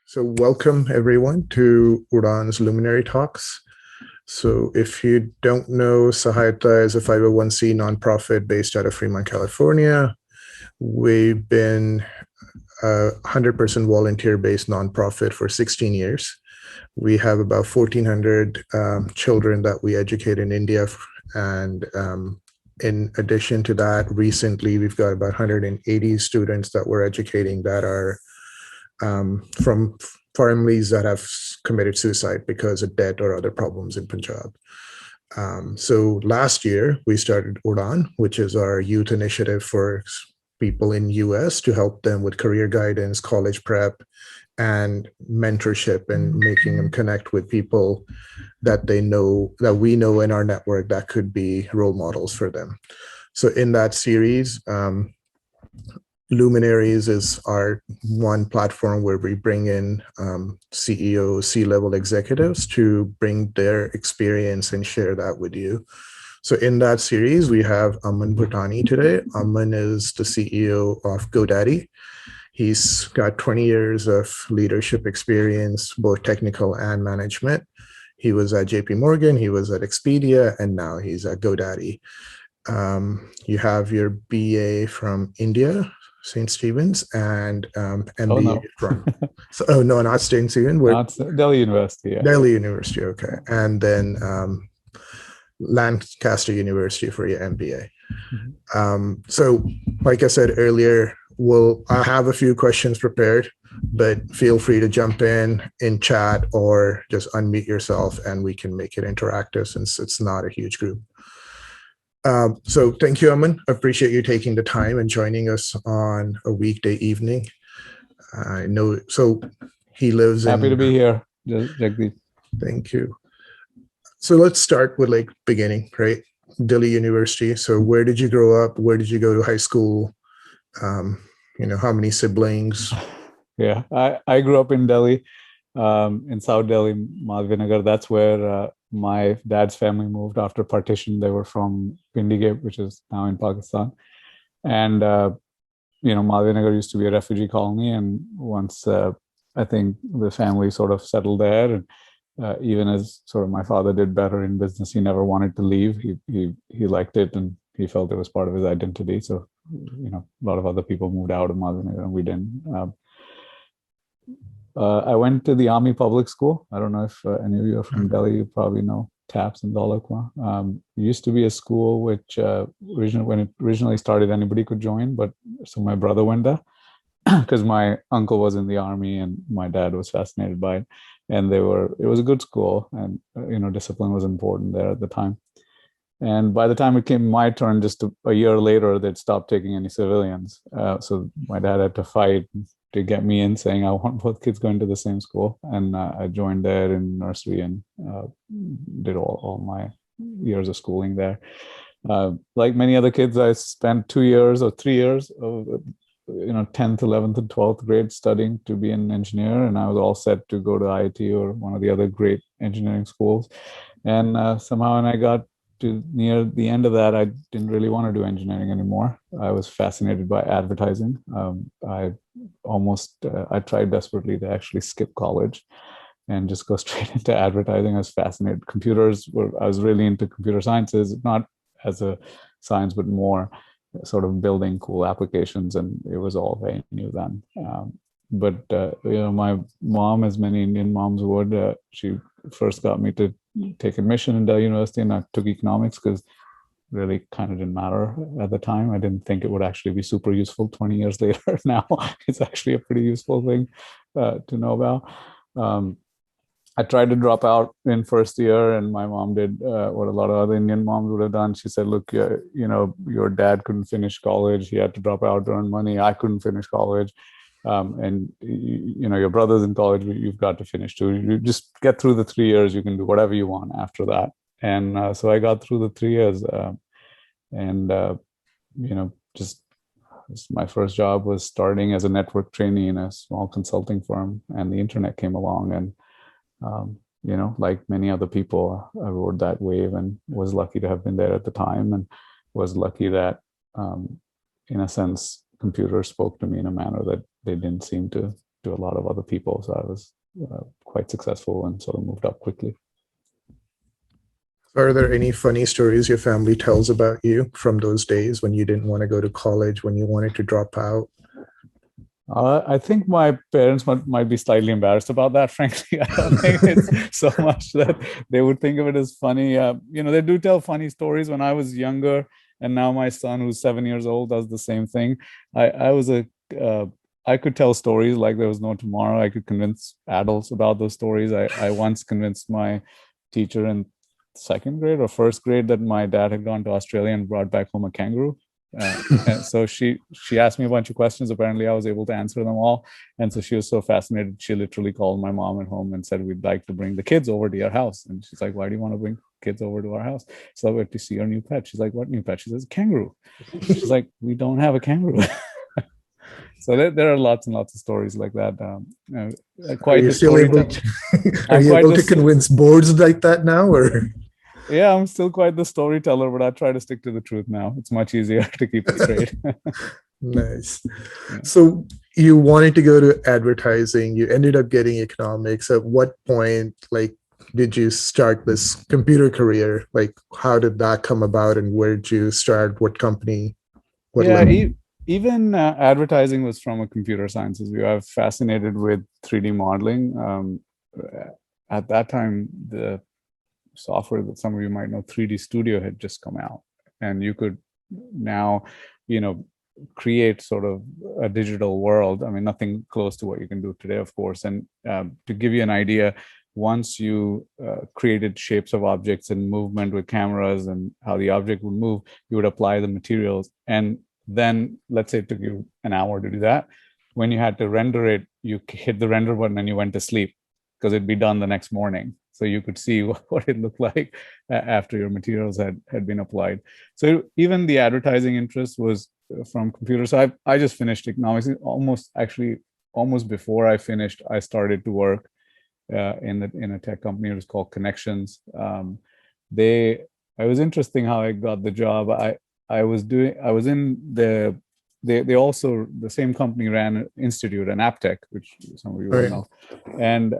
So welcome everyone to Udaan's Luminary Talks. So if you don't know, Sahaita is a 501c nonprofit based out of Fremont, California. We've been a 100% volunteer-based nonprofit for 16 years. We have about 1,400 children that we educate in India. And in addition to that, recently we've got about 180 students that we're educating that are from families that have committed suicide because of debt or other problems in Punjab. So last year we started Udaan, which is our youth initiative for people in US to help them with career guidance, college prep, and mentorship, and making them connect with people that we know in our network that could be role models for them. So in that series, Luminaries is our one platform where we bring in CEOs, C-level executives to bring their experience and share that with you. So in that series, we have Aman Bhutani today. Aman is the CEO of GoDaddy. He's got 20 years of leadership experience, both technical and management. He was at JP Morgan, he was at Expedia, and now he's at GoDaddy. You have your BA from India, St. Stephen's, and MBA from, no, not St. Stephen's. Not Delhi University. Yeah. Delhi University, okay. And then Lancaster University for your MBA. So like I said earlier, I have a few questions prepared, but feel free to jump in chat or just unmute yourself and we can make it interactive since it's not a huge group. So thank you, Aman. I appreciate you taking the time and joining us on a weekday evening. I know, so he lives Happy to be here, Jagdeep. Thank you. So let's start with like beginning, right? Delhi University. So where did you grow up? Where did you go to high school? How many siblings? Yeah, I grew up in Delhi, in South Delhi, Malvinagar. That's where my dad's family moved after partition. They were from Pindigate, which is now in Pakistan. And, Malvinagar used to be a refugee colony. And once I think the family sort of settled there, and even as sort of my father did better in business, he never wanted to leave. He liked it and he felt it was part of his identity. So, a lot of other people moved out of Malvinagar and we didn't. I went to the Army Public School. I don't know if any of you are from Delhi. You probably know TAPS and Dholakwa. It used to be a school which when it originally started, anybody could join. But so my brother went there because my uncle was in the army and my dad was fascinated by it. And it was a good school, and discipline was important there at the time. And by the time it came my turn, just a year later, they'd stopped taking any civilians. So my dad had to fight to get me in, saying I want both kids going to the same school. And I joined there in nursery and did all my years of schooling there. Like many other kids, I spent 2 years or 3 years of 10th, 11th, and 12th grade studying to be an engineer. And I was all set to go to IIT or one of the other great engineering schools. And somehow when I got to near the end of that, I didn't really want to do engineering anymore. I was fascinated by advertising. I tried desperately to actually skip college and just go straight into advertising. I was fascinated. I was really into computer sciences, not as a science, but more sort of building cool applications. And it was all very new then. But my mom, as many Indian moms would, she first got me to take admission in Delhi University, and I took economics because really kind of didn't matter at the time. I didn't think it would actually be super useful 20 years later. Now it's actually a pretty useful thing to know about. I tried to drop out in first year, and my mom did what a lot of other Indian moms would have done. She said, look, your dad couldn't finish college. He had to drop out to earn money. I couldn't finish college. And your brother's in college, you've got to finish too. You just get through the 3 years, you can do whatever you want after that. And so I got through the 3 years, just my first job was starting as a network trainee in a small consulting firm, and the internet came along, and like many other people, I rode that wave and was lucky to have been there at the time, and was lucky that in a sense computers spoke to me in a manner that they didn't seem to to a lot of other people. So I was quite successful and sort of moved up quickly. Are there any funny stories your family tells about you from those days when you didn't want to go to college, when you wanted to drop out? I think my parents might be slightly embarrassed about that, frankly. I don't think it's so much that they would think of it as funny. They do tell funny stories. When I was younger, and now my son, who's 7 years old, does the same thing. I could tell stories like there was no tomorrow. I could convince adults about those stories. I once convinced my teacher in second grade or first grade that my dad had gone to Australia and brought back home a kangaroo. And so she asked me a bunch of questions. Apparently I was able to answer them all. And so she was so fascinated, she literally called my mom at home and said, we'd like to bring the kids over to your house. And she's like, why do you want to bring kids over to our house? So I went to see our new pet. She's like, what new pet? She says, kangaroo. She's like, we don't have a kangaroo. So there are lots and lots of stories like that. Are you still able to convince boards like that now, or? Yeah, I'm still quite the storyteller, but I try to stick to the truth now. It's much easier to keep it straight. Nice. Yeah. So you wanted to go to advertising. You ended up getting economics. At what point, did you start this computer career? How did that come about, and where did you start? What company? What level? Even advertising was from a computer sciences view. I was fascinated with 3D modeling. At that time, the software that some of you might know, 3D Studio, had just come out, and you could now, create sort of a digital world. I mean, nothing close to what you can do today, of course. And to give you an idea, once you created shapes of objects and movement with cameras and how the object would move, you would apply the materials. And then, let's say it took you an hour to do that. When you had to render it, you hit the render button and you went to sleep, because it'd be done the next morning. So you could see what it looked like after your materials had been applied. So even the advertising interest was from computers. So I just finished economics. Almost before I finished, I started to work in a tech company. It was called Connections. It was interesting how I got the job. They also, the same company ran an institute, an app tech, which some of you will know. And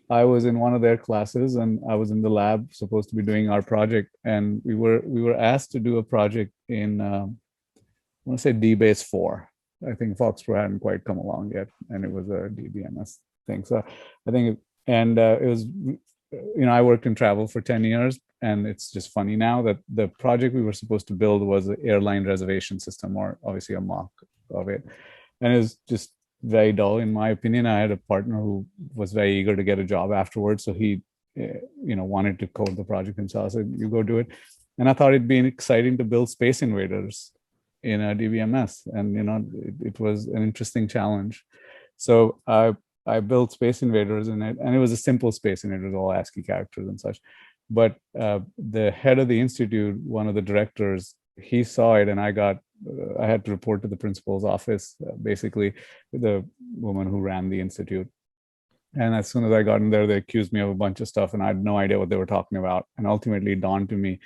I was in one of their classes, and I was in the lab supposed to be doing our project. And we were asked to do a project in, I want to say DBase 4. I think Foxtrot hadn't quite come along yet, and it was a DBMS thing. So I think, it was, I worked in travel for 10 years, and it's just funny now that the project we were supposed to build was an airline reservation system, or obviously a mock of it. And it was just very dull, in my opinion. I had a partner who was very eager to get a job afterwards, so he, wanted to code the project himself. So you go do it, and I thought it'd be exciting to build Space Invaders in a DBMS, and it was an interesting challenge. So I built Space Invaders in it, and it was a simple Space Invaders, all ASCII characters and such. But the head of the institute, one of the directors, he saw it, and I had to report to the principal's office, basically the woman who ran the institute. And as soon as I got in there, they accused me of a bunch of stuff, and I had no idea what they were talking about. And ultimately it dawned to me,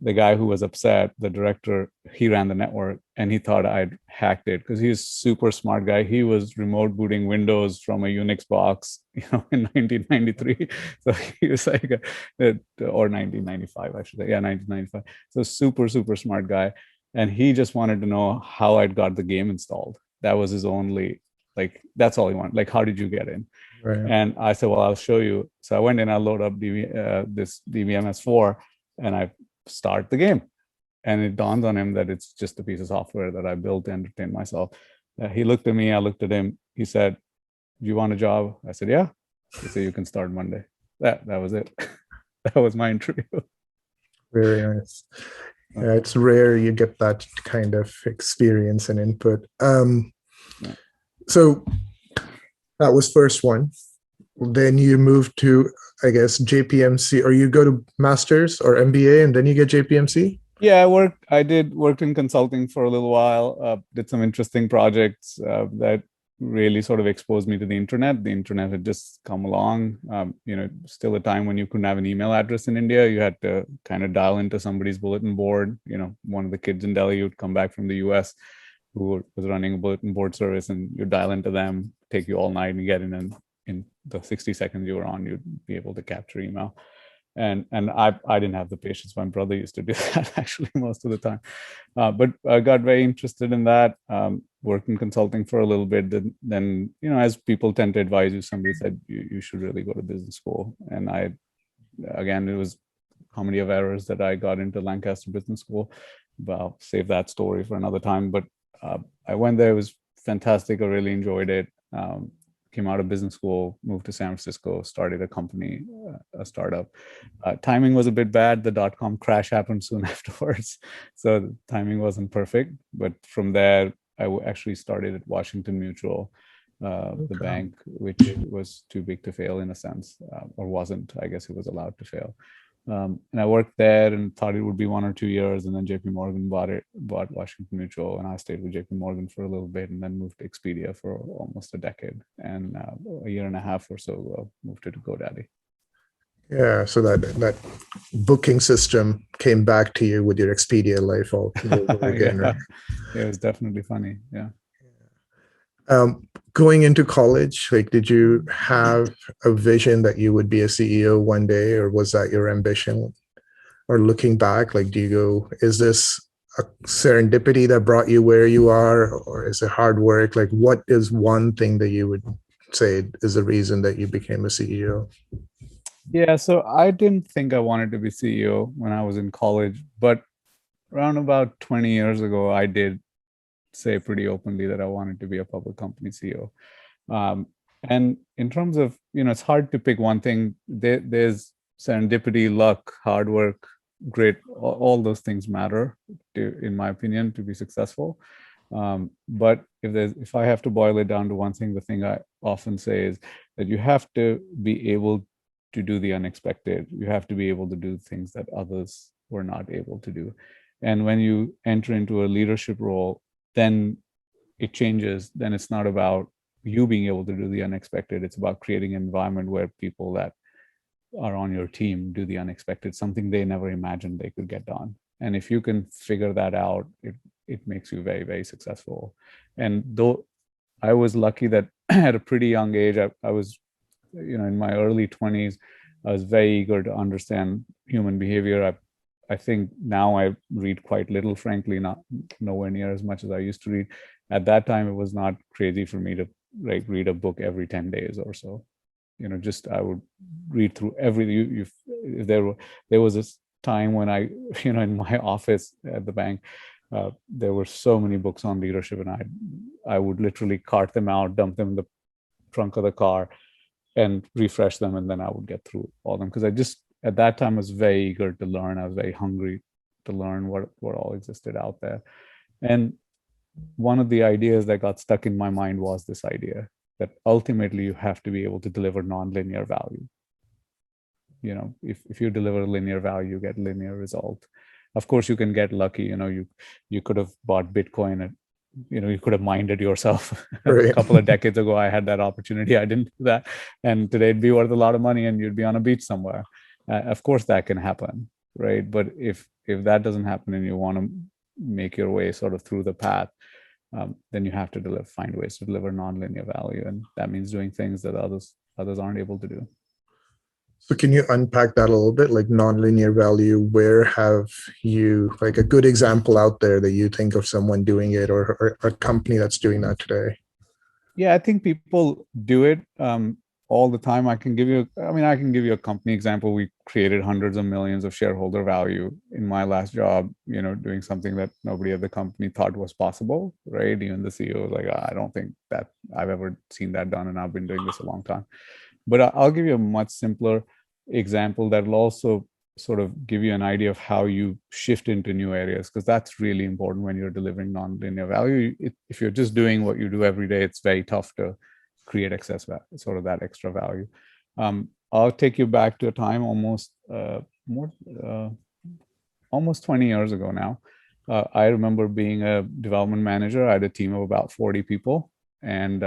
the guy who was upset, the director, he ran the network, and he thought I'd hacked it, because he's a super smart guy. He was remote booting Windows from a Unix box, in 1993. So he was like, or 1995, I should say. Yeah, 1995. So super, super smart guy. And he just wanted to know how I'd got the game installed. That was his only, that's all he wanted. How did you get in? Right. And I said, well, I'll show you. So I went in, I load up this DBMS4, and I start the game. And it dawned on him that it's just a piece of software that I built to entertain myself. He looked at me, I looked at him. He said, do you want a job? I said, yeah. He said, you can start Monday. That was it. That was my interview. Very nice. Yeah, it's rare you get that kind of experience and input. So that was first one. Then you moved to, I guess, JPMC, or you go to master's or MBA and then you get JPMC? Yeah, I worked in consulting for a little while, did some interesting projects that really sort of exposed me to the internet. The internet had just come along. Still a time when you couldn't have an email address in India. You had to kind of dial into somebody's bulletin board. One of the kids in Delhi would come back from the US, who was running a bulletin board service, and you dial into them, take you all night, and get in the 60 seconds you were on, you'd be able to capture email. And I didn't have the patience. My brother used to do that actually most of the time. But I got very interested in that. Worked in consulting for a little bit. Then as people tend to advise you, somebody said you should really go to business school. And again, it was comedy of errors that I got into Lancaster Business School. But I'll save that story for another time. But I went there. It was fantastic. I really enjoyed it. Came out of business school, moved to San Francisco, started a company, a startup. Timing was a bit bad. The dot-com crash happened soon afterwards. So the timing wasn't perfect. But from there, I actually started at Washington Mutual, the bank, which was too big to fail in a sense, or wasn't. I guess it was allowed to fail. And I worked there and thought it would be 1 or 2 years, and then JP Morgan bought Washington Mutual, and I stayed with JP Morgan for a little bit, and then moved to Expedia for almost a decade, and a year and a half or so ago, moved to GoDaddy. Yeah, so that booking system came back to you with your Expedia life all over again, Yeah. right? It was definitely funny. Yeah. Going into college, like, did you have a vision that you would be a CEO one day, or was that your ambition? Or looking back, like, is this a serendipity that brought you where you are, or is it hard work? Like, what is one thing that you would say is the reason that you became a CEO? Yeah, so I didn't think I wanted to be CEO when I was in college, but around about 20 years ago, I did say pretty openly that I wanted to be a public company CEO. And in terms of, it's hard to pick one thing. There's serendipity, luck, hard work, grit, all those things matter, in my opinion, to be successful. But if I have to boil it down to one thing, the thing I often say is that you have to be able to do the unexpected. You have to be able to do things that others were not able to do. And when you enter into a leadership role, then it changes. Then it's not about you being able to do the unexpected. It's about creating an environment where people that are on your team do the unexpected, something they never imagined they could get done. And if you can figure that out, it makes you very, very successful. And though I was lucky that at a pretty young age, I was, in my early 20s, I was very eager to understand human behavior. I think now I read quite little, frankly, nowhere near as much as I used to read. At that time, it was not crazy for me to read a book every 10 days or so. I would read through every. There was this time when in my office at the bank, there were so many books on leadership, and I would literally cart them out, dump them in the trunk of the car, and refresh them, and then I would get through all of them, because I just at that time was very eager to learn. I was very hungry to learn what all existed out there. And one of the ideas that got stuck in my mind was this idea that ultimately you have to be able to deliver nonlinear value. If you deliver linear value, you get linear result. Of course, you can get lucky. You could have bought Bitcoin and you could have mined it yourself. Right. A couple of decades ago, I had that opportunity. I didn't do that, and today it'd be worth a lot of money, and you'd be on a beach somewhere. Of course, that can happen, right? But if that doesn't happen, and you want to make your way sort of through the path, then you have to find ways to deliver nonlinear value, and that means doing things that others aren't able to do. So can you unpack that a little bit, like nonlinear value? Where have you, like, a good example out there that you think of someone doing it, or a company that's doing that today? Yeah, I think people do it all the time. I can give you a company example. We created hundreds of millions of shareholder value in my last job, doing something that nobody at the company thought was possible, right? Even the CEO was like, I don't think that I've ever seen that done, and I've been doing this a long time. But I'll give you a much simpler example that will also sort of give you an idea of how you shift into new areas, because that's really important when you're delivering nonlinear value. If you're just doing what you do every day, it's very tough to create excess value, sort of that extra value. I'll take you back to a time almost 20 years ago now. I remember being a development manager. I had a team of about 40 people, and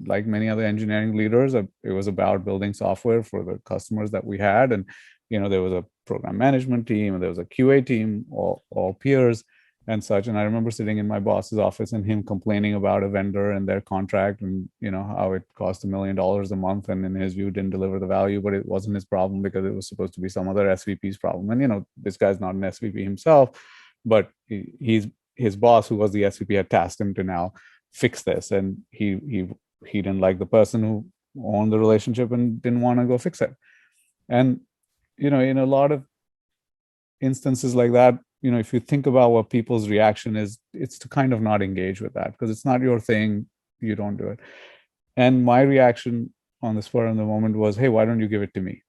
like many other engineering leaders, it was about building software for the customers that we had. And, there was a program management team, and there was a QA team, all peers. and such. And I remember sitting in my boss's office and him complaining about a vendor and their contract, and how it cost $1 million a month, and in his view didn't deliver the value, but it wasn't his problem because it was supposed to be some other SVP's problem. And this guy's not an SVP himself, but his boss, who was the SVP, had tasked him to now fix this, and he didn't like the person who owned the relationship and didn't want to go fix it. And in a lot of instances like that, if you think about what people's reaction is, it's to kind of not engage with that because it's not your thing. You don't do it. And my reaction on the spur of the moment was, hey, why don't you give it to me?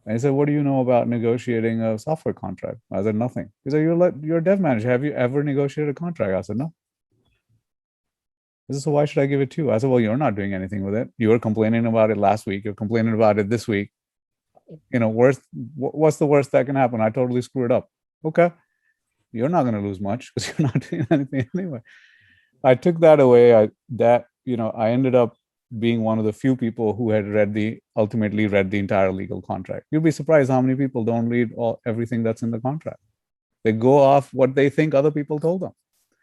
And he said, what do you know about negotiating a software contract? I said, nothing. He said, you're a dev manager. Have you ever negotiated a contract? I said, no. He said, so why should I give it to you? I said, well, you're not doing anything with it. You were complaining about it last week. You're complaining about it this week. What's the worst that can happen? I totally screwed up. Okay. You're not going to lose much because you're not doing anything anyway. I took that away. I ended up being one of the few people who had ultimately read the entire legal contract. You'll be surprised how many people don't read everything that's in the contract. They go off what they think other people told them.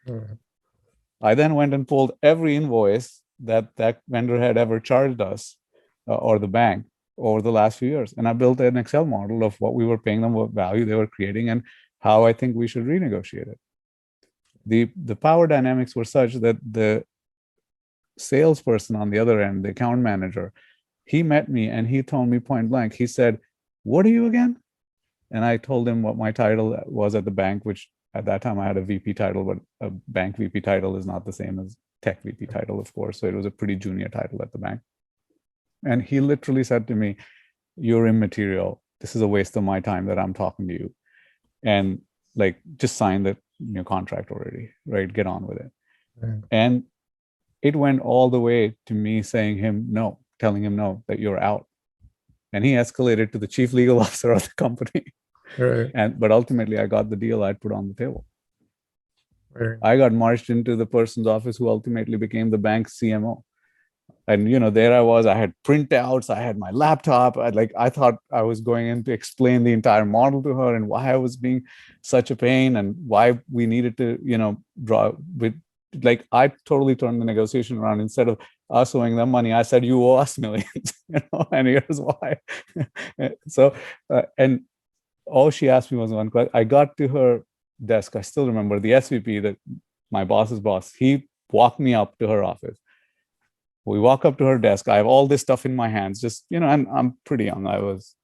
Mm-hmm. I then went and pulled every invoice that vendor had ever charged us or the bank over the last few years. And I built an Excel model of what we were paying them, what value they were creating, and how I think we should renegotiate it. The power dynamics were such that the salesperson on the other end, the account manager, he met me and he told me point blank, he said, what are you again? And I told him what my title was at the bank, which at that time I had a VP title, but a bank VP title is not the same as tech VP title, of course. So it was a pretty junior title at the bank. And he literally said to me, you're immaterial. This is a waste of my time that I'm talking to you. And just sign the new contract already, right? Get on with it. Right. And it went all the way to me telling him no, that you're out. And he escalated to the chief legal officer of the company. Right. But ultimately I got the deal I'd put on the table. Right. I got marched into the person's office who ultimately became the bank's CMO. And there I was. I had printouts. I had my laptop. I thought I was going in to explain the entire model to her and why I was being such a pain and why we needed to, draw with. I totally turned the negotiation around. Instead of us owing them money, I said, you owe us millions. And here's why. So, and all she asked me was one question. I got to her desk. I still remember the SVP, my boss's boss. He walked me up to her office. We walk up to her desk. I have all this stuff in my hands. Just, and I'm pretty young. I was,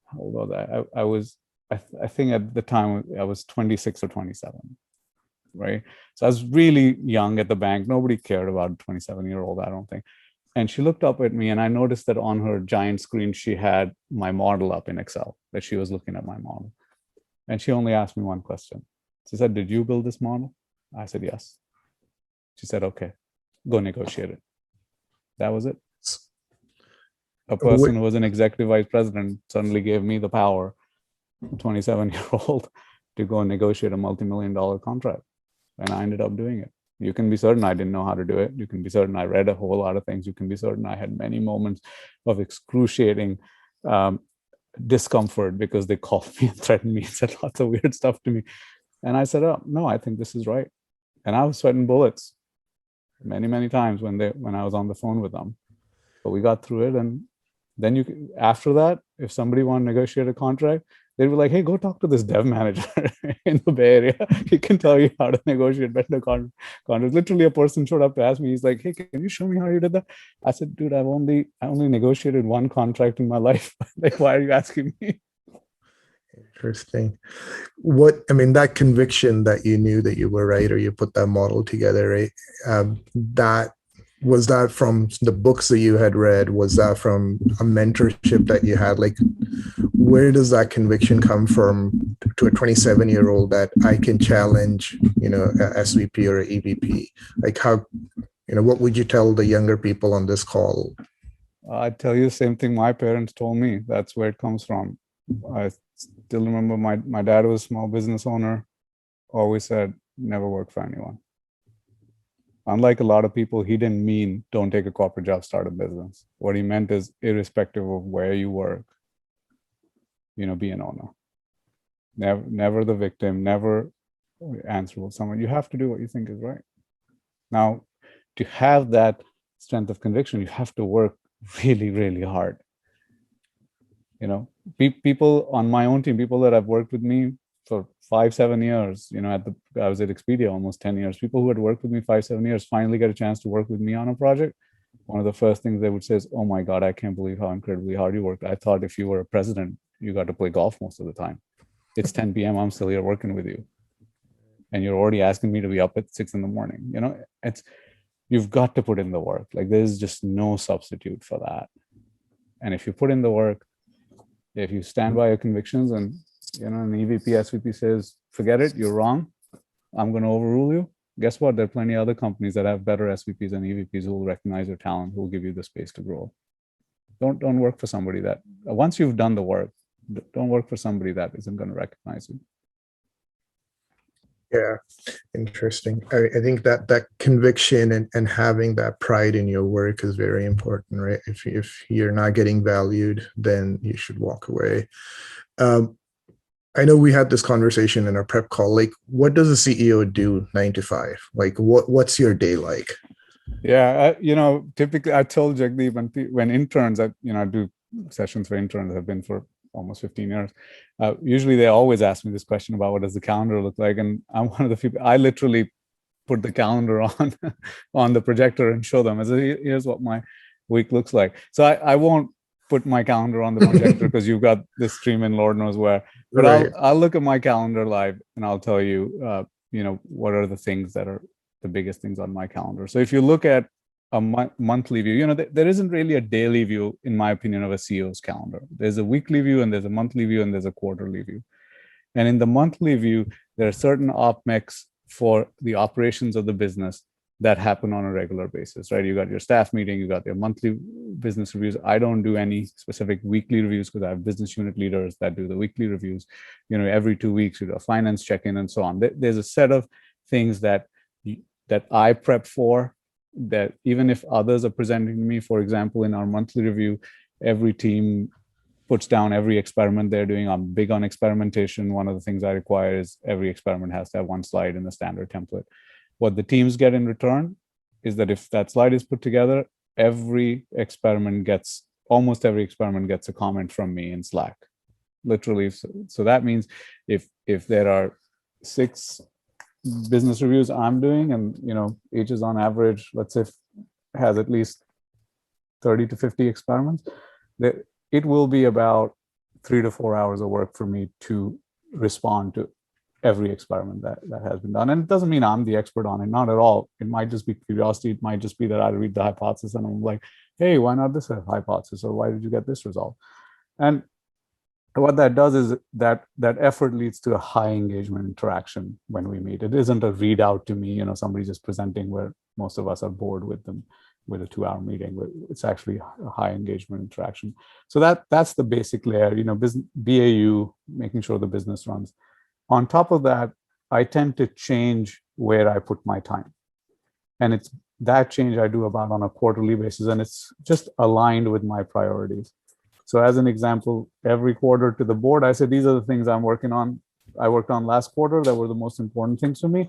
how old was I? I think at the time I was 26 or 27, right? So I was really young at the bank. Nobody cared about a 27-year-old, I don't think. And she looked up at me and I noticed that on her giant screen, she had my model up in Excel, that she was looking at my model. And she only asked me one question. She said, did you build this model? I said, yes. She said, okay. Go negotiate it. That was it. A person who was an executive vice president suddenly gave me the power, 27-year-old, to go and negotiate a multi-million-dollar contract. And I ended up doing it. You can be certain I didn't know how to do it. You can be certain I read a whole lot of things. You can be certain I had many moments of excruciating discomfort because they called me and threatened me and said lots of weird stuff to me. And I said, oh, no, I think this is right. And I was sweating bullets many times when I was on the phone with them, but we got through it. And then after that, if somebody wanted to negotiate a contract, they'd be like, hey, go talk to this dev manager in the Bay Area. He can tell you how to negotiate better contracts. Literally, a person showed up to ask me, he's like, hey, can you show me how you did that? I said, dude, I only negotiated one contract in my life. Why are you asking me? Interesting. That conviction that you knew that you were right, or you put that model together, right? Was that from the books that you had read? Was that from a mentorship that you had? Where does that conviction come from to a 27-year-old that I can challenge, a SVP or a EVP? How, what would you tell the younger people on this call? I'd tell you the same thing my parents told me. That's where it comes from. I still remember my dad was a small business owner, always said, never work for anyone. Unlike a lot of people, he didn't mean don't take a corporate job, start a business. What he meant is irrespective of where you work, be an owner. never the victim, never answerable someone. You have to do what you think is right. Now, to have that strength of conviction, you have to work really, really hard. People on my own team, people that have worked with me for 5-7 years, I was at Expedia almost 10 years. People who had worked with me 5-7 years finally get a chance to work with me on a project. One of the first things they would say is, "Oh my God, I can't believe how incredibly hard you worked. I thought if you were a president, you got to play golf most of the time. It's 10 p.m. I'm still here working with you. And you're already asking me to be up at 6 in the morning." You've got to put in the work. Like, there's just no substitute for that. And if you put in the work, if you stand by your convictions, and an EVP, SVP says, "Forget it, you're wrong, I'm going to overrule you," guess what? There are plenty of other companies that have better SVPs and EVPs who will recognize your talent, who will give you the space to grow. Don't work for somebody that, once you've done the work, don't work for somebody that isn't going to recognize you. Yeah, interesting. I think that conviction and having that pride in your work is very important, right? If you're not getting valued, then you should walk away. I know we had this conversation in our prep call. Like, what does a CEO do 9 to 5? Like, what's your day like? Yeah, typically I told Jagdeep, when interns, I do sessions for interns, have been for almost 15 years. Usually they always ask me this question about what does the calendar look like, and I'm one of the few. I literally put the calendar on on the projector and show them, as here's what my week looks like. So I won't put my calendar on the projector because you've got this stream in Lord knows where. But right. I'll look at my calendar live and I'll tell you, what are the things that are the biggest things on my calendar. So if you look at a monthly view, there isn't really a daily view, in my opinion, of a CEO's calendar. There's a weekly view, and there's a monthly view, and there's a quarterly view. And in the monthly view, there are certain op mecs for the operations of the business that happen on a regular basis, right? You got your staff meeting, you got your monthly business reviews. I don't do any specific weekly reviews because I have business unit leaders that do the weekly reviews. Every 2 weeks, you do a finance check-in and so on. There's a set of things that I prep for, that even if others are presenting to me. For example, in our monthly review, every team puts down every experiment they're doing. I'm big on experimentation. One of the things I require is every experiment has to have one slide in the standard template. What the teams get in return is that if that slide is put together, almost every experiment gets a comment from me in Slack, literally. So that means if there are 6 business reviews I'm doing, and each is on average, let's say, has at least 30 to 50 experiments, it will be about 3 to 4 hours of work for me to respond to every experiment that has been done. And it doesn't mean I'm the expert on it, not at all. It might just be curiosity. It might just be that I read the hypothesis and I'm like, hey, why not this hypothesis, or why did you get this result? And what that does is that effort leads to a high engagement interaction when we meet. It isn't a readout to me, somebody just presenting where most of us are bored with them with a 2-hour meeting. It's actually a high engagement interaction. So that's the basic layer, BAU, making sure the business runs. On top of that, I tend to change where I put my time. And it's that change I do about on a quarterly basis, and it's just aligned with my priorities. So as an example, every quarter to the board, I say, these are the things I'm working on. I worked on last quarter that were the most important things to me.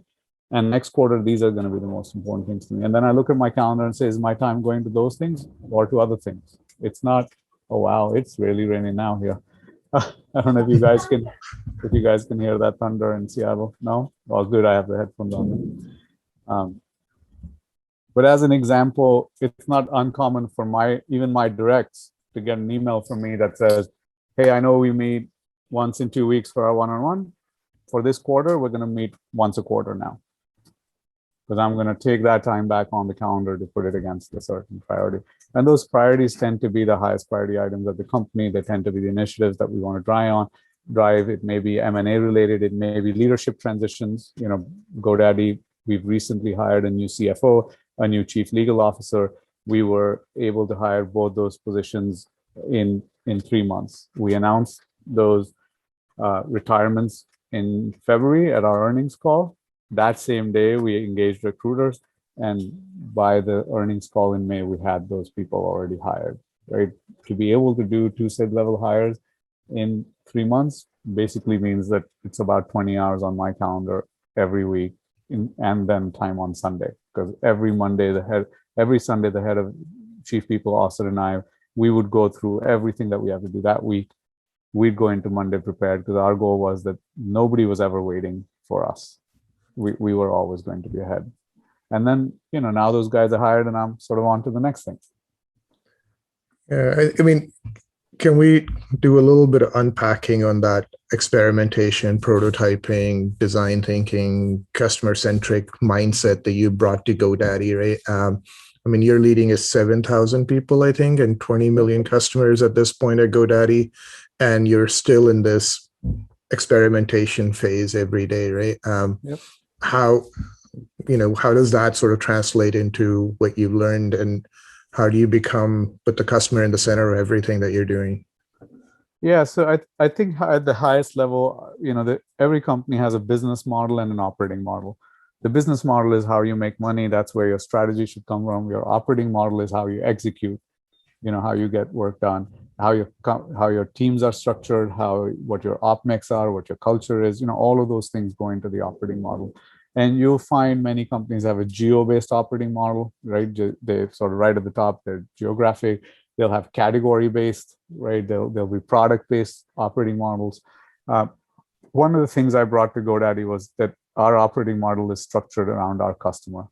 And next quarter, these are going to be the most important things to me. And then I look at my calendar and say, is my time going to those things or to other things? It's not, oh, wow, it's really raining now here. I don't know if you guys can hear that thunder in Seattle. No? Well, good, I have the headphones on. But as an example, it's not uncommon for even my directs to get an email from me that says, hey, I know we meet once in 2 weeks for our one-on-one. For this quarter, we're going to meet once a quarter now, because I'm going to take that time back on the calendar to put it against a certain priority. And those priorities tend to be the highest priority items at the company. They tend to be the initiatives that we want to drive. It may be M&A related. It may be leadership transitions. GoDaddy, we've recently hired a new CFO, a new chief legal officer. We were able to hire both those positions in 3 months. We announced those retirements in February at our earnings call. That same day, we engaged recruiters, and by the earnings call in May, we had those people already hired, right? To be able to do 2 SID level hires in 3 months basically means that it's about 20 hours on my calendar every week, and then time on Sunday. Because every Sunday, the head of Chief People Officer and I, we would go through everything that we have to do that week. We'd go into Monday prepared, because our goal was that nobody was ever waiting for us. We were always going to be ahead. And then, now those guys are hired and I'm sort of on to the next thing. I mean, can we do a little bit of unpacking on that experimentation, prototyping, design thinking, customer-centric mindset that you brought to GoDaddy, right? I mean, you're leading 7,000 people, I think, and 20 million customers at this point at GoDaddy, and you're still in this experimentation phase every day, right? Yep. How does that sort of translate into what you've learned, and how do you put the customer in the center of everything that you're doing? Yeah, so I think at the highest level, every company has a business model and an operating model. The business model is how you make money. That's where your strategy should come from. Your operating model is how you execute, how you get work done, how your teams are structured, what your op mix are, what your culture is. All of those things go into the operating model. And you'll find many companies have a geo-based operating model, right? They sort of right at the top, they're geographic. They'll have category-based, right? They'll be product-based operating models. One of the things I brought to GoDaddy was that our operating model is structured around our customer.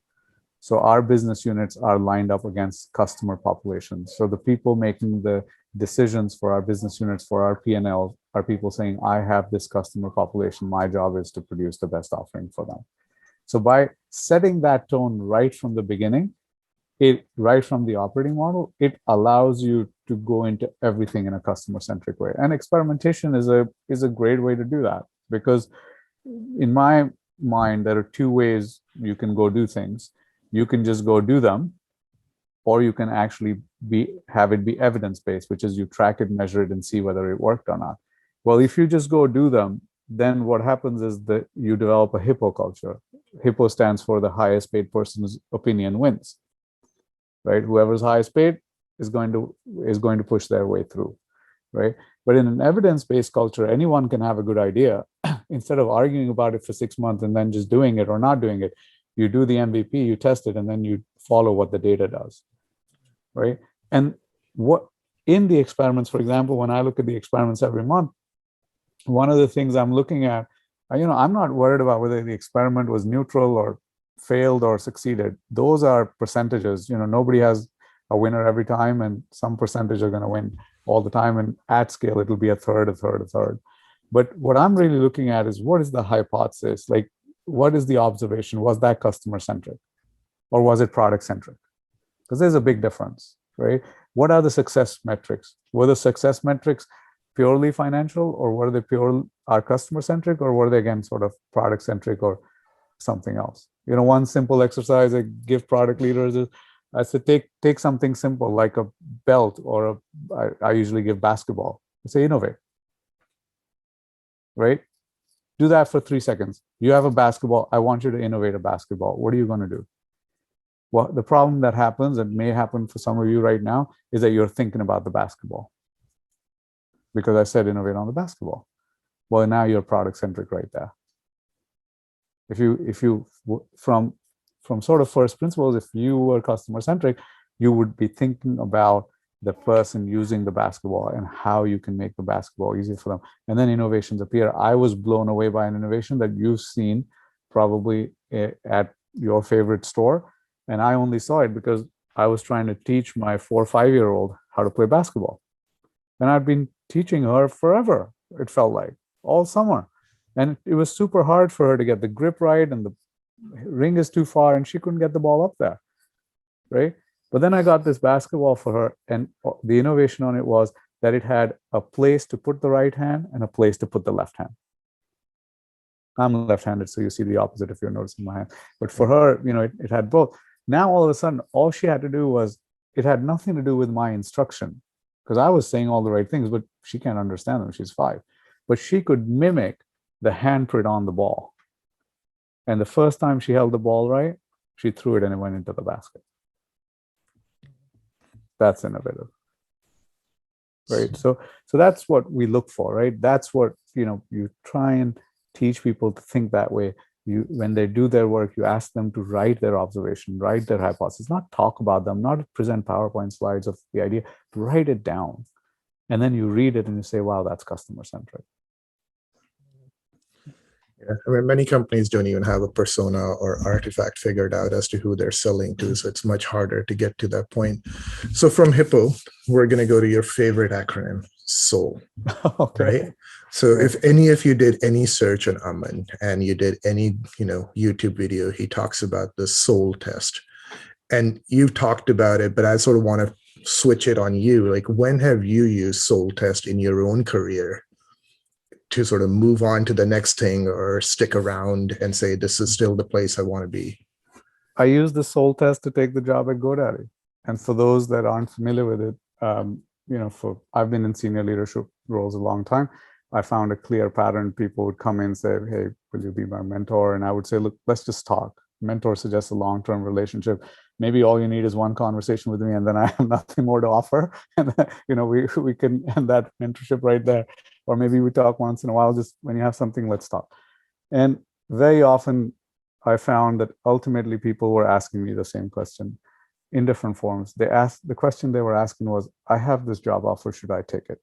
So our business units are lined up against customer populations. So the people making the decisions for our business units, for our P&L, are people saying, I have this customer population. My job is to produce the best offering for them. So by setting that tone right from the beginning, right from the operating model, it allows you to go into everything in a customer-centric way. And experimentation is a great way to do that, because in my mind, there are two ways you can go do things. You can just go do them, or you can actually have it be evidence-based, which is you track it, measure it, and see whether it worked or not. Well, if you just go do them, then what happens is that you develop a HIPPO culture. HIPPO stands for the highest paid person's opinion wins, right? Whoever's highest paid is going to push their way through, right? But in an evidence-based culture, anyone can have a good idea. Instead of arguing about it for 6 months and then just doing it or not doing it, you do the MVP, you test it, and then you follow what the data does, right? And what in the experiments, for example, when I look at the experiments every month, one of the things I'm looking at, I'm not worried about whether the experiment was neutral or failed or succeeded. Those are percentages. Nobody has a winner every time, and some percentage are going to win all the time. And at scale, it'll be a third. But what I'm really looking at is, what is the hypothesis? Like, what is the observation? Was that customer centric, or was it product centric? Because there's a big difference, right? What are the success metrics? Were the success metrics purely financial, or were they are customer centric, or were they again sort of product centric or something else? One simple exercise I give product leaders is, I said, take something simple like a belt, or I usually give basketball. I say, innovate, right? Do that for 3 seconds. You have a basketball. I want you to innovate a basketball. What are you going to do? Well, the problem that happens, and may happen for some of you right now, is that you're thinking about the basketball. Because I said innovate on the basketball. Well, now you're product centric right there. If you from sort of first principles, if you were customer centric, you would be thinking about the person using the basketball and how you can make the basketball easier for them. And then innovations appear. I was blown away by an innovation that you've seen probably at your favorite store. And I only saw it because I was trying to teach my 4 or 5-year-old how to play basketball. And I've been teaching her forever, it felt like, all summer. And it was super hard for her to get the grip right, and the ring is too far, and she couldn't get the ball up there, right? But then I got this basketball for her, and the innovation on it was that it had a place to put the right hand and a place to put the left hand. I'm left-handed, so you see the opposite if you're noticing my hand. But for her, it had both. Now, all of a sudden, all she had to do was, it had nothing to do with my instruction, because I was saying all the right things, but she can't understand them. She's 5. But she could mimic the handprint on the ball. And the first time she held the ball right, she threw it and it went into the basket. That's innovative. right? So that's what we look for, right? That's what, you try and teach people to think that way. When they do their work, you ask them to write their observation, write their hypothesis, not talk about them, not present PowerPoint slides of the idea, write it down. And then you read it and you say, wow, that's customer centric. Yeah. I mean, many companies don't even have a persona or artifact figured out as to who they're selling to. So it's much harder to get to that point. So from Hippo, we're going to go to your favorite acronym, SOUL. Okay. Right. So if any of you did any search on Aman and you did any, YouTube video, he talks about the SOUL test. And you've talked about it, but I sort of want to switch it on you. Like, when have you used SOUL test in your own career to sort of move on to the next thing or stick around and say, this is still the place I want to be? I use the SOUL test to take the job at GoDaddy. And for those that aren't familiar with it, I've been in senior leadership roles a long time. I found a clear pattern. People would come in and say, hey, will you be my mentor? And I would say, look, let's just talk. Mentor suggests a long-term relationship. Maybe all you need is one conversation with me, and then I have nothing more to offer. And we can end that mentorship right there. Or maybe we talk once in a while. Just when you have something, let's talk. And very often, I found that ultimately people were asking me the same question in different forms. The question they were asking was, I have this job offer, should I take it?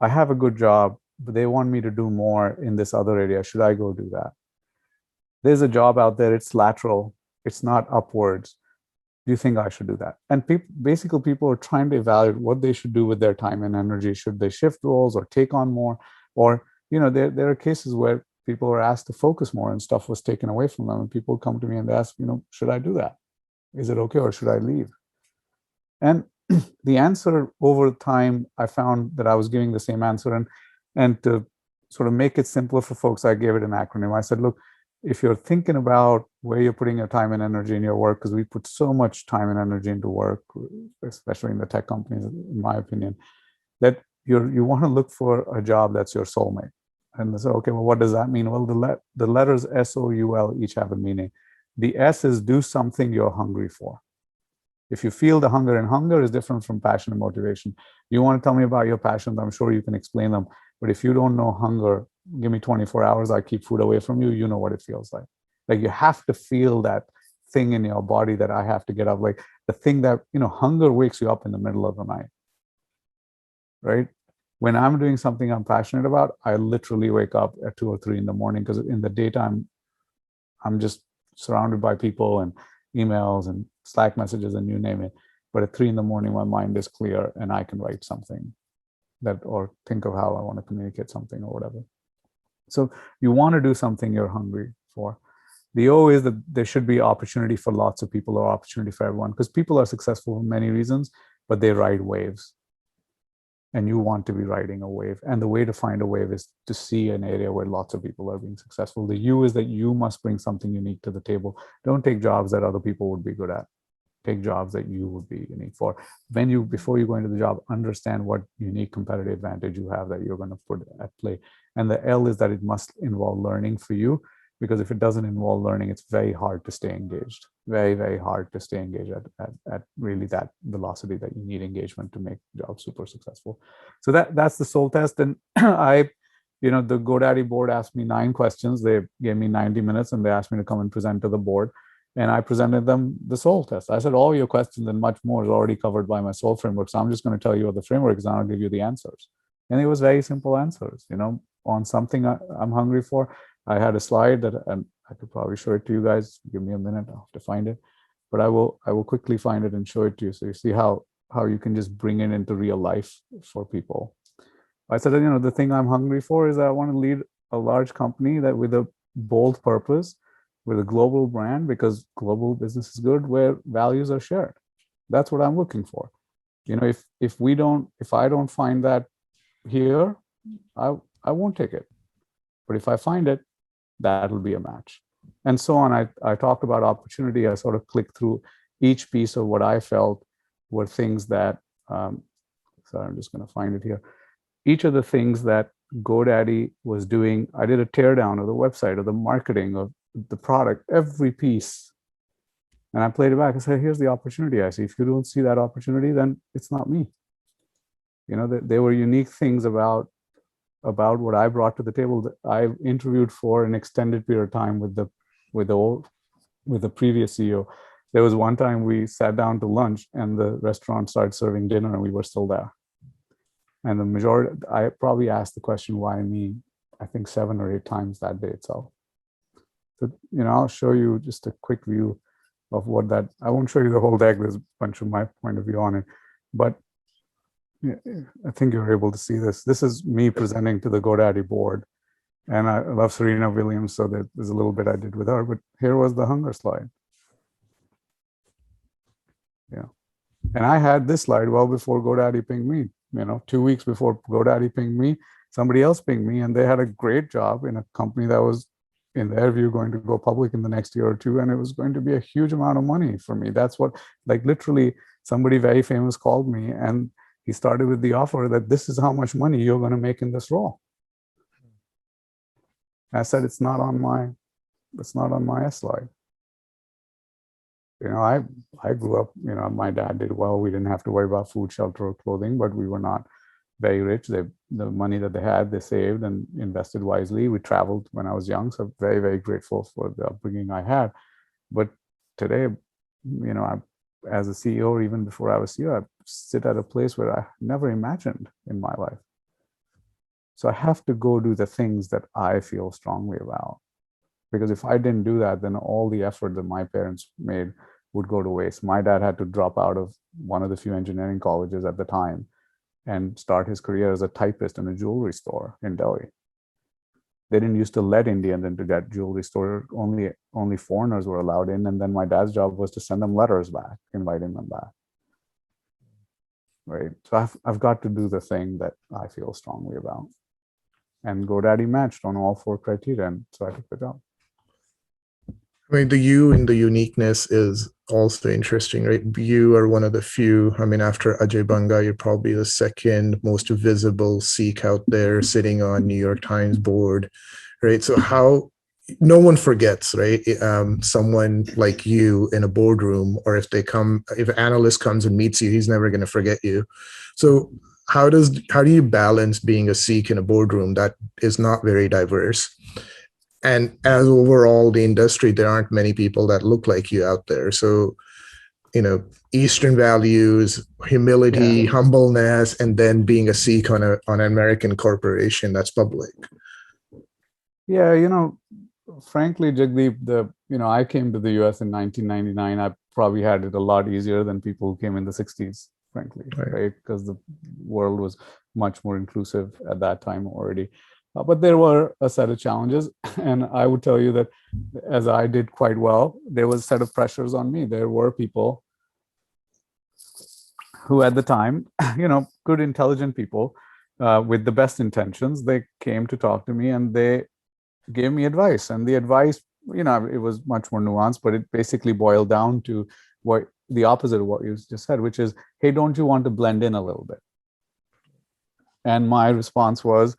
I have a good job, but they want me to do more in this other area. Should I go do that? There's a job out there, it's lateral, it's not upwards. Do you think I should do that? And basically people are trying to evaluate what they should do with their time and energy. Should they shift roles or take on more? Or, there are cases where people were asked to focus more and stuff was taken away from them. And people come to me and they ask, should I do that? Is it okay, or should I leave? And the answer over time, I found that I was giving the same answer. And to sort of make it simpler for folks, I gave it an acronym. I said, look, if you're thinking about where you're putting your time and energy in your work, because we put so much time and energy into work, especially in the tech companies, in my opinion, that you want to look for a job that's your soulmate. And they say, okay, well, what does that mean? Well, the letters SOUL each have a meaning. The S is do something you're hungry for. If you feel the hunger, and hunger is different from passion and motivation. You want to tell me about your passions, I'm sure you can explain them. But if you don't know hunger, give me 24 hours, I keep food away from you, you know what it feels like. Like, you have to feel that thing in your body that I have to get up. Like the thing that, hunger wakes you up in the middle of the night, right? When I'm doing something I'm passionate about, I literally wake up at 2 or 3 in the morning, because in the daytime, I'm just surrounded by people and emails and Slack messages and you name it. But at 3 in the morning, my mind is clear and I can write something or think of how I want to communicate something or whatever. So you want to do something you're hungry for. The O is that there should be opportunity for lots of people or opportunity for everyone, because people are successful for many reasons, but they ride waves. And you want to be riding a wave. And the way to find a wave is to see an area where lots of people are being successful. The U is that you must bring something unique to the table. Don't take jobs that other people would be good at. Take jobs that you would be unique for. Before you go into the job, understand what unique competitive advantage you have that you're going to put at play. And the L is that it must involve learning for you, because if it doesn't involve learning, it's very hard to stay engaged. Very, very hard to stay engaged at really that velocity that you need engagement to make jobs super successful. So that's the SOUL test. And the GoDaddy board asked me 9 questions. They gave me 90 minutes and they asked me to come and present to the board. And I presented them the SOUL test. I said, all your questions and much more is already covered by my SOUL framework. So I'm just going to tell you what the framework is and I'll give you the answers. And it was very simple answers, on something I'm hungry for. I had a slide that I could probably show it to you guys. Give me a minute, I'll have to find it. But I will quickly find it and show it to you. So you see how you can just bring it into real life for people. I said, the thing I'm hungry for is that I want to lead a large company that with a bold purpose, with a global brand, because global business is good, where values are shared. That's what I'm looking for. If I don't find that here, I won't take it. But if I find it, that'll be a match. And so on. I talked about opportunity. I sort of clicked through each piece of what I felt were things that, sorry, I'm just going to find it here. Each of the things that GoDaddy was doing, I did a teardown of the website, of the marketing, of the product, every piece. And I played it back and said, here's the opportunity I see. If you don't see that opportunity, then it's not me. There were unique things about what I brought to the table. That I interviewed for an extended period of time with the previous CEO. There was one time we sat down to lunch and the restaurant started serving dinner and we were still there. And the majority, I probably asked the question, why me? I think 7 or 8 times that day itself. So, I'll show you just a quick view of what that, I won't show you the whole deck. There's a bunch of my point of view on it, but I think you're able to see this. This is me presenting to the GoDaddy board. And I love Serena Williams, so there's a little bit I did with her, but here was the hunger slide. Yeah. And I had this slide well before GoDaddy pinged me. 2 weeks before GoDaddy pinged me, somebody else pinged me, and they had a great job in a company that was, in their view, going to go public in the next year or two, and it was going to be a huge amount of money for me. That's what, literally, somebody very famous called me, and he started with the offer that this is how much money you're going to make in this role. I said, it's not on my slide. I grew up, my dad did well. We didn't have to worry about food, shelter, or clothing, but we were not very rich. The money that they had, they saved and invested wisely. We traveled when I was young, so very, very grateful for the upbringing I had. But today, as a CEO, or even before I was CEO, I sit at a place where I never imagined in my life. So I have to go do the things that I feel strongly about. Because if I didn't do that, then all the effort that my parents made would go to waste. My dad had to drop out of one of the few engineering colleges at the time and start his career as a typist in a jewelry store in Delhi. They didn't used to let Indians into that jewelry store. Only foreigners were allowed in. And then my dad's job was to send them letters back, inviting them back. Right. So I've got to do the thing that I feel strongly about. And GoDaddy matched on all 4 criteria. And so I took the job. I mean, the you and the uniqueness is also interesting, right? You are one of the few, after Ajay Banga, you're probably the second most visible Sikh out there sitting on New York Times board, right? So no one forgets, right? Someone like you in a boardroom, or if an analyst comes and meets you, he's never going to forget you. So how do you balance being a Sikh in a boardroom that is not very diverse? And as overall the industry, there aren't many people that look like you out there. So, Eastern values, humility, humbleness, and then being a Sikh on an American corporation that's public. Yeah, frankly, Jagdeep, I came to the US in 1999. I probably had it a lot easier than people who came in the 60s, frankly, right? Because the world was much more inclusive at that time already. But there were a set of challenges. And I would tell you that as I did quite well, there was a set of pressures on me. There were people who at the time, good, intelligent people with the best intentions, they came to talk to me and they gave me advice. And the advice, it was much more nuanced, but it basically boiled down to what the opposite of what you just said, which is, hey, don't you want to blend in a little bit? And my response was,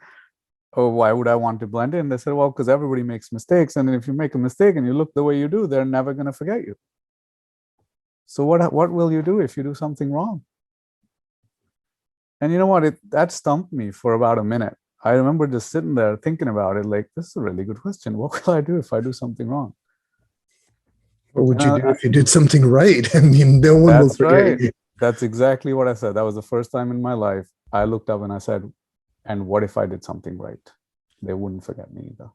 oh, why would I want to blend in? They said, well, because everybody makes mistakes. And if you make a mistake and you look the way you do, they're never going to forget you. So what will you do if you do something wrong? And you know what? That stumped me for about a minute. I remember just sitting there thinking about it, like, this is a really good question. What will I do if I do something wrong? What would you do if you did something right? No one will forget you. That's exactly what I said. That was the first time in my life I looked up and I said, and what if I did something right? They wouldn't forget me either.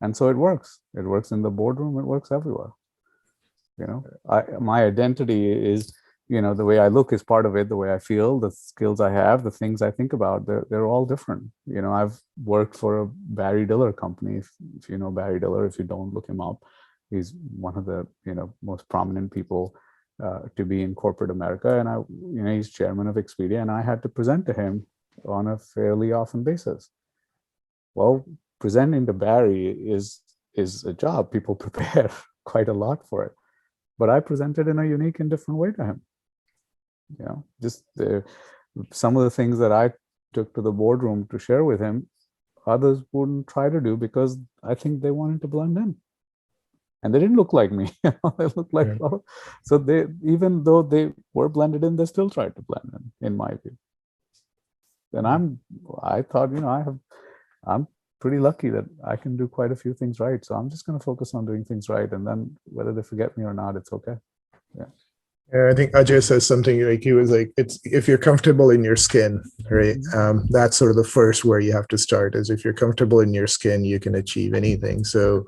And so it works. It works in the boardroom. It works everywhere. My identity is, the way I look is part of it. The way I feel, the skills I have, the things I think about, they're all different. I've worked for a Barry Diller company. If you know Barry Diller, if you don't, look him up. He's one of the most prominent people to be in corporate America, and he's chairman of Expedia, and I had to present to him on a fairly often basis. Well, presenting to Barry is a job. People prepare quite a lot for it, but I presented in a unique and different way to him. Just some of the things that I took to the boardroom to share with him, others wouldn't try to do because I think they wanted to blend in. And they didn't look like me. They looked like, so they, even though they were blended in, they still tried to blend in my view. And I thought, I'm pretty lucky that I can do quite a few things right. So I'm just going to focus on doing things right. And then whether they forget me or not, it's okay. Yeah. Yeah, I think Ajay says something like, he was like, it's if you're comfortable in your skin, right? That's sort of the first where you have to start, is if you're comfortable in your skin, you can achieve anything. So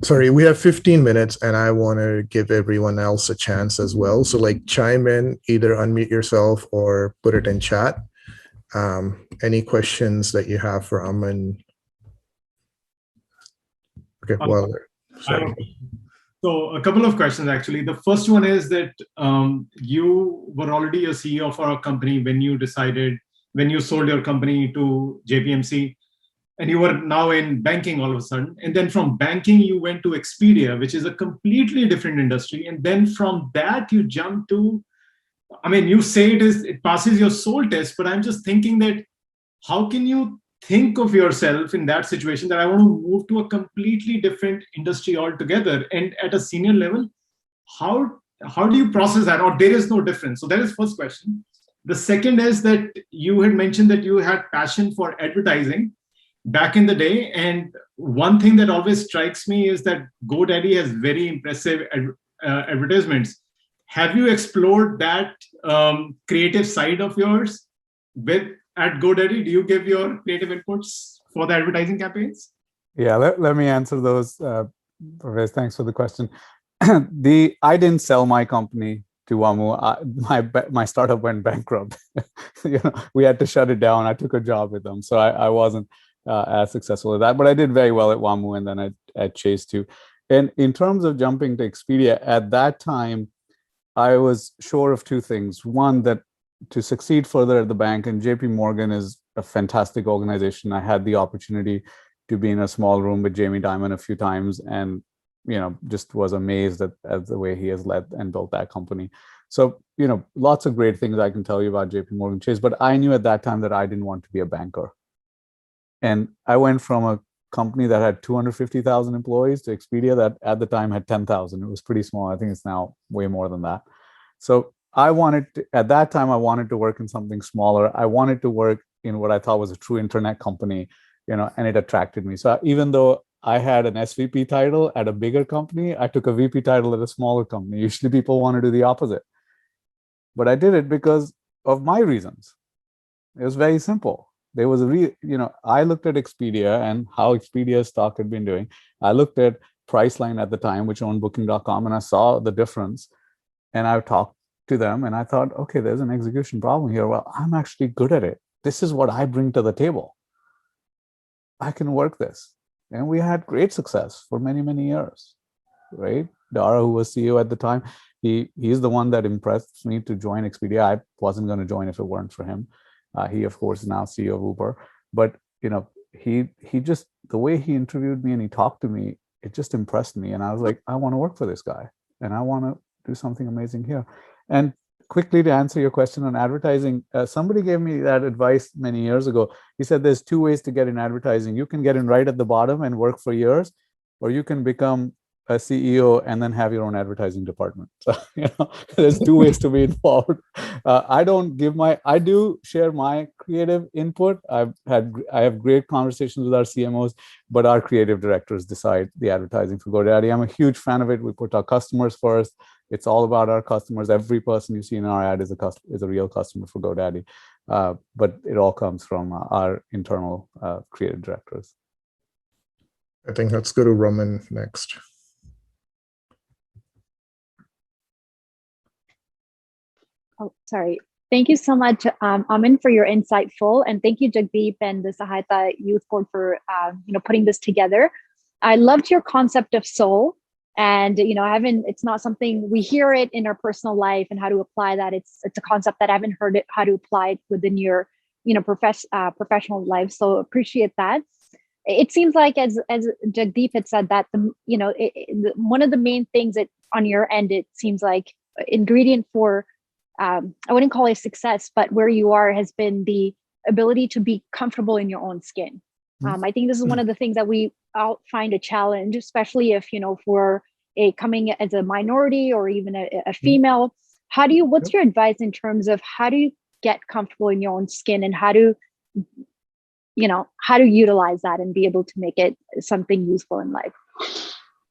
sorry, we have 15 minutes and I want to give everyone else a chance as well. So like chime in, either unmute yourself or put it in chat. Any questions that you have for Aman? Okay, well, sorry. So a couple of questions, actually. The first one is that you were already a CEO for a company when you sold your company to JPMC, and you were now in banking all of a sudden. And then from banking, you went to Expedia, which is a completely different industry. And then from that, you jumped to, you say it passes your soul test, but I'm just thinking that how can you think of yourself in that situation that I want to move to a completely different industry altogether, and at a senior level, how do you process that, or there is no difference? So that is first question. The second is that you had mentioned that you had passion for advertising back in the day, and one thing that always strikes me is that GoDaddy has very impressive advertisements. Have you explored that creative side of yours at GoDaddy? Do you give your creative inputs for the advertising campaigns? Yeah, let me answer those. Pervez, thanks for the question. I didn't sell my company to WAMU. My startup went bankrupt. We had to shut it down. I took a job with them, so I wasn't as successful at that. But I did very well at WAMU, and then at Chase too. And in terms of jumping to Expedia, at that time, I was sure of two things. One, that to succeed further at the bank, and JP Morgan is a fantastic organization. I had the opportunity to be in a small room with Jamie Dimon a few times, and just was amazed at the way he has led and built that company. So lots of great things I can tell you about JP Morgan Chase, but I knew at that time that I didn't want to be a banker. And I went from a company that had 250,000 employees to Expedia that at the time had 10,000. It was pretty small. I think it's now way more than that. So at that time, I wanted to work in something smaller. I wanted to work in what I thought was a true internet company, and it attracted me. So even though I had an SVP title at a bigger company, I took a VP title at a smaller company. Usually people want to do the opposite. But I did it because of my reasons. It was very simple. There was I looked at Expedia and how Expedia's stock had been doing. I looked at Priceline at the time, which owned Booking.com, and I saw the difference. And I talked to them and I thought, okay, there's an execution problem here. Well, I'm actually good at it. This is what I bring to the table. I can work this. And we had great success for many, many years, right? Dara, who was CEO at the time, he's the one that impressed me to join Expedia. I wasn't going to join if it weren't for him. He, of course, is now CEO of Uber. But, he just, the way he interviewed me and he talked to me, it just impressed me. And I was like, I want to work for this guy and I want to do something amazing here. And quickly to answer your question on advertising, somebody gave me that advice many years ago. He said there's two ways to get in advertising. You can get in right at the bottom and work for years, or you can become a CEO and then have your own advertising department. So, there's two ways to be involved. I do share my creative input. I have great conversations with our CMOs, but our creative directors decide the advertising for GoDaddy. I'm a huge fan of it. We put our customers first. It's all about our customers. Every person you see in our ad is a real customer for GoDaddy. But it all comes from our internal creative directors. I think let's go to Roman next. Oh, sorry. Thank you so much, Aman, for your insightful, and thank you, Jagdeep and the Sahaita Youth Board for putting this together. I loved your concept of soul, and it's not something we hear it in our personal life and how to apply that. It's a concept that I haven't heard it how to apply it within your professional life. So appreciate that. It seems like as Jagdeep had said that one of the main things that on your end, it seems like ingredient for I wouldn't call it success, but where you are has been the ability to be comfortable in your own skin. I think this is one of the things that we all find a challenge, especially if, for coming as a minority or even a female. What's your advice in terms of how do you get comfortable in your own skin, and how to, how to utilize that and be able to make it something useful in life?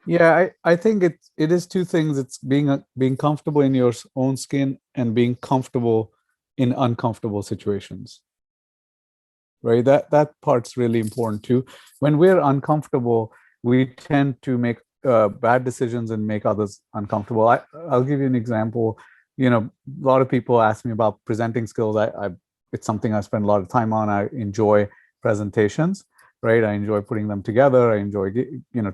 Yeah, I think it is two things. It's being comfortable in your own skin and being comfortable in uncomfortable situations. Right? That part's really important too. When we're uncomfortable, we tend to make bad decisions and make others uncomfortable. I'll give you an example. A lot of people ask me about presenting skills. It's something I spend a lot of time on. I enjoy presentations, right? I enjoy putting them together. I enjoy,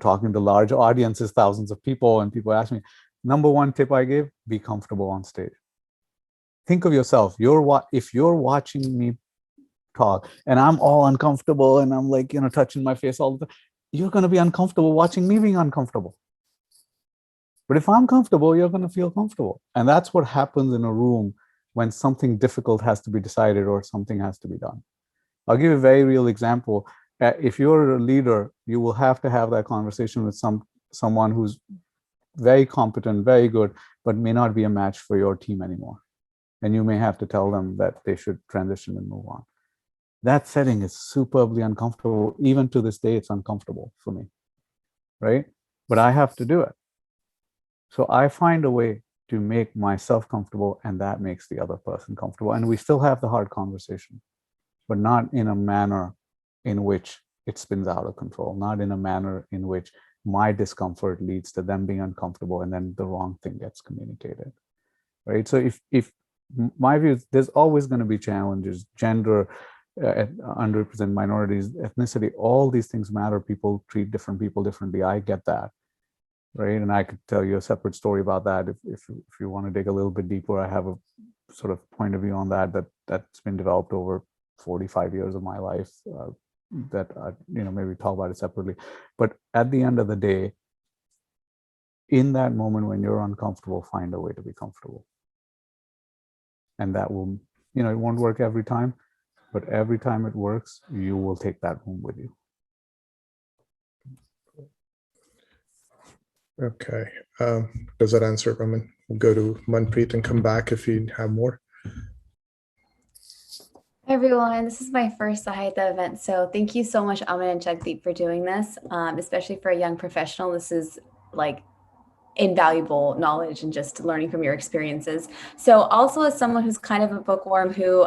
talking to large audiences, thousands of people, and people ask me, number one tip I give, be comfortable on stage. Think of yourself. If you're watching me talk and I'm all uncomfortable and I'm like, touching my face all the time, you're going to be uncomfortable watching me being uncomfortable. But if I'm comfortable, you're going to feel comfortable. And that's what happens in a room when something difficult has to be decided or something has to be done. I'll give you a very real example. If you're a leader, you will have to have that conversation with someone who's very competent, very good, but may not be a match for your team anymore. And you may have to tell them that they should transition and move on. That setting is superbly uncomfortable. Even to this day, it's uncomfortable for me, right? But I have to do it. So I find a way to make myself comfortable, and that makes the other person comfortable. And we still have the hard conversation, but not in a manner in which it spins out of control, not in a manner in which my discomfort leads to them being uncomfortable and then the wrong thing gets communicated, right? So if my view is there's always going to be challenges, gender, underrepresented minorities, ethnicity, all these things matter. People treat different people differently. I get that, right? And I could tell you a separate story about that if you want to dig a little bit deeper. I have a sort of point of view on that's been developed over 45 years of my life. Maybe talk about it separately. But at the end of the day, in that moment when you're uncomfortable, find a way to be comfortable. And that will, it won't work every time, but every time it works, you will take that home with you. Okay. Does that answer it, Raman? We'll go to Manpreet and come back if you have more. Hi everyone, this is my first Sahaita event, so thank you so much, Aman and Jagdeep, for doing this. Especially for a young professional, this is like invaluable knowledge and just learning from your experiences. So also as someone who's kind of a bookworm, who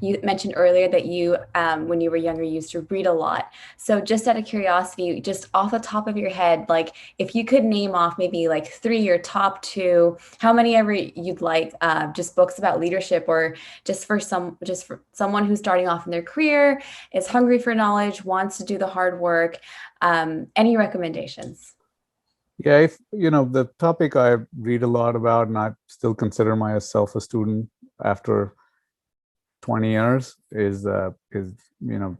you mentioned earlier that you, when you were younger, used to read a lot. So just out of curiosity, just off the top of your head, like if you could name off maybe like 3 or top 2, how many ever you'd like, just books about leadership, or just for someone who's starting off in their career, is hungry for knowledge, wants to do the hard work, any recommendations? Yeah, if the topic I read a lot about, and I still consider myself a student after 20 years, is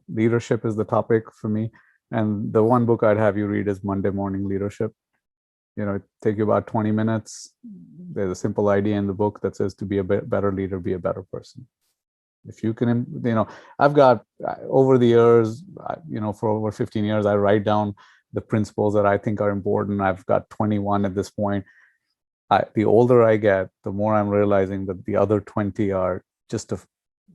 leadership is the topic for me. And the one book I'd have you read is Monday Morning Leadership. It take you about 20 minutes. There's a simple idea in the book that says to be a better leader, be a better person. If you can, I've got over the years, for over 15 years, I write down the principles that I think are important. I've got 21 at this point. The older I get, the more I'm realizing that the other 20 are just a